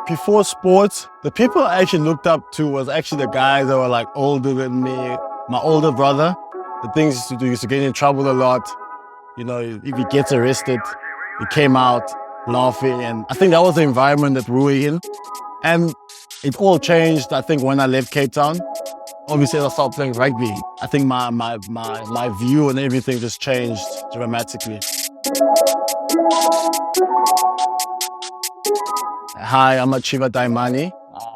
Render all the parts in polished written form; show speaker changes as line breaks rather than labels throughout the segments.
Before sports, the people I actually looked up to was actually the guys that were like older than me. My older brother, the things he used to do, he used to get in trouble a lot. You know, if he gets arrested, he came out laughing. And I think that was the environment that we were in. And it all changed, I think, when I left Cape Town. Obviously, I started playing rugby. I think my view and everything just changed dramatically. Hi, I'm Hacjivah Dayimani.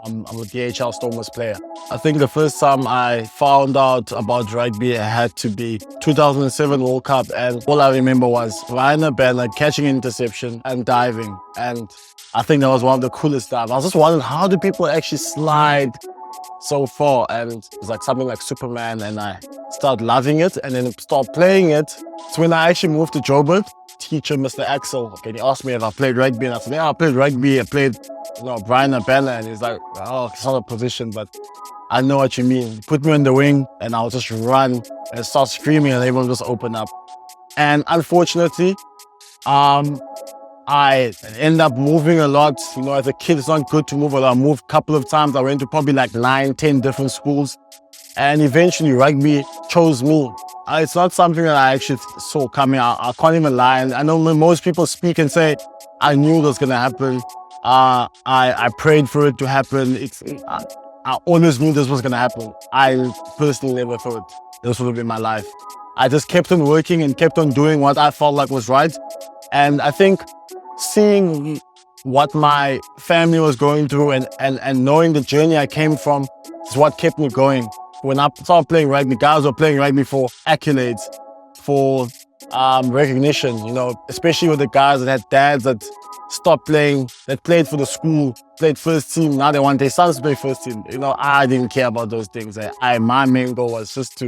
I'm a DHL Stormers player. I think the first time I found out about rugby, it had to be 2007 World Cup, and all I remember was Ryan Banner catching an interception and diving. And I think that was one of the coolest dives. I was just wondering, how do people actually slide so far? And it's like something like Superman, and I started loving it and then started playing it. So when I actually moved to Joburg, teacher, Mr. Axel, he asked me if I played rugby, and I said, yeah, I played rugby. I played, Brian Abella, and he's like, oh, it's not a position, but I know what you mean. He put me on the wing, and I'll just run and start screaming, and everyone just open up. And unfortunately, I end up moving a lot. As a kid, it's not good to move a lot. I moved a couple of times. I went to probably like 9, 10 different schools. And eventually rugby chose me. It's not something that I actually saw coming. I can't even lie. And I know when most people speak and say, I knew it was going to happen. I prayed for it to happen. I always knew this was going to happen. I personally never thought this would have been my life. I just kept on working and kept on doing what I felt like was right. And I think seeing what my family was going through and knowing the journey I came from is what kept me going. When I started playing rugby, guys were playing rugby for accolades, for recognition, especially with the guys that had dads that stopped playing, that played for the school, played first team. Now they want their sons to play first team. I didn't care about those things. My main goal was just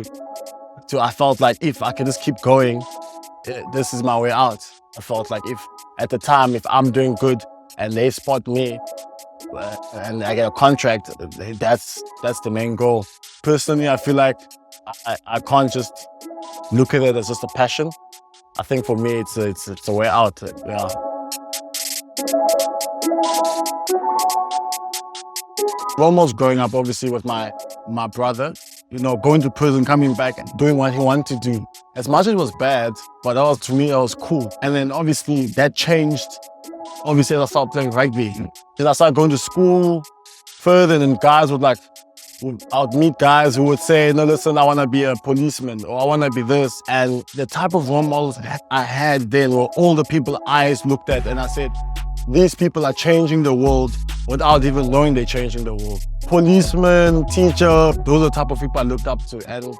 I felt like if I could just keep going, this is my way out. I felt like at the time, if I'm doing good and they spot me and I get a contract, that's the main goal. Personally, I feel like I can't just look at it as just a passion. I think for me, it's a way out. Yeah. Role models growing up, obviously, with my brother, going to prison, coming back and doing what he wanted to do. As much as it was bad, but to me, it was cool. And then obviously that changed. Obviously, as I started playing rugby. Then I started going to school further, and guys I would meet guys who would say, no, listen, I want to be a policeman, or I want to be this. And the type of role models I had then were all the people I looked at, and I said, these people are changing the world without even knowing they're changing the world. Policeman, teacher, those are the type of people I looked up to. And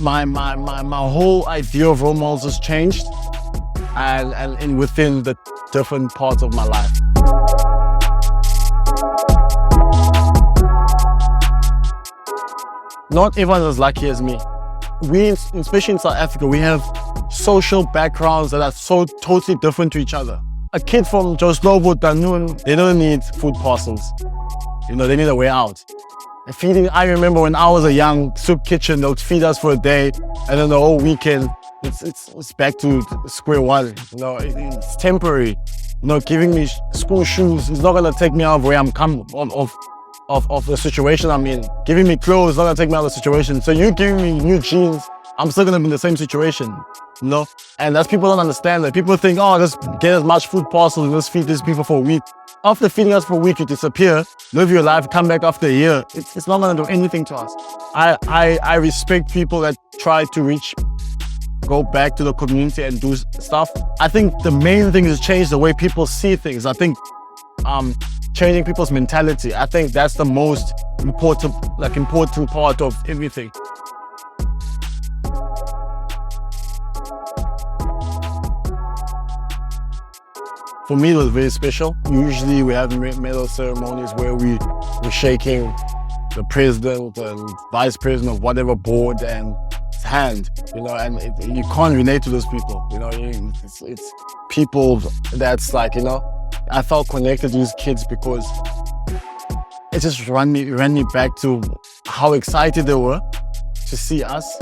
my whole idea of role models has changed, and within the different parts of my life. Not everyone is as lucky as me. We, especially in South Africa, we have social backgrounds that are so totally different to each other. A kid from Joslovo, Danun, they don't need food parcels. They need a way out. I remember when I was a young soup kitchen, they would feed us for a day, and then the whole weekend, it's back to square one. It's temporary. Giving me school shoes is not gonna take me out of where I'm coming of the situation I'm in. Giving me clothes is not gonna take me out of the situation. So you giving me new jeans, I'm still gonna be in the same situation. And that's people don't understand that. People think, oh, just get as much food parcels and just feed these people for a week. After feeding us for a week, you disappear, live your life, come back after a year. It's not gonna do anything to us. I respect people that try to go back to the community and do stuff. I think the main thing is change the way people see things. I think changing people's mentality. I think that's the most important part of everything. For me, it was very special. Usually we have medal ceremonies where we're shaking the president and vice president of whatever board and his hand, and you can't relate to those people. It's people that's like, I felt connected to these kids because it just ran me back to how excited they were to see us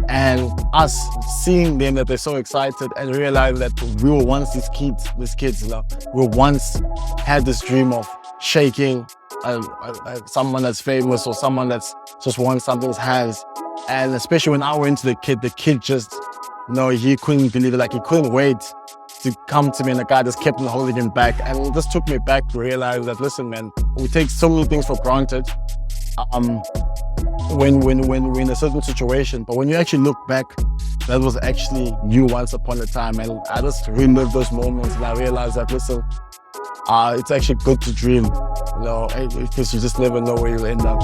and us seeing them that they're so excited and realize that we were once these kids, you know, we once had this dream of shaking someone that's famous or someone that's just won something's hands. And especially when I went to the kid just, you know, he couldn't believe it. Like, he couldn't wait to come to me, and the guy just kept on holding him back. And it just took me back to realize that, listen, man, we take so many things for granted when we're in a certain situation. But when you actually look back, that was actually you once upon a time. And I just relived those moments, and I realized that, listen, it's actually good to dream, you know, because you just never know where you'll end up.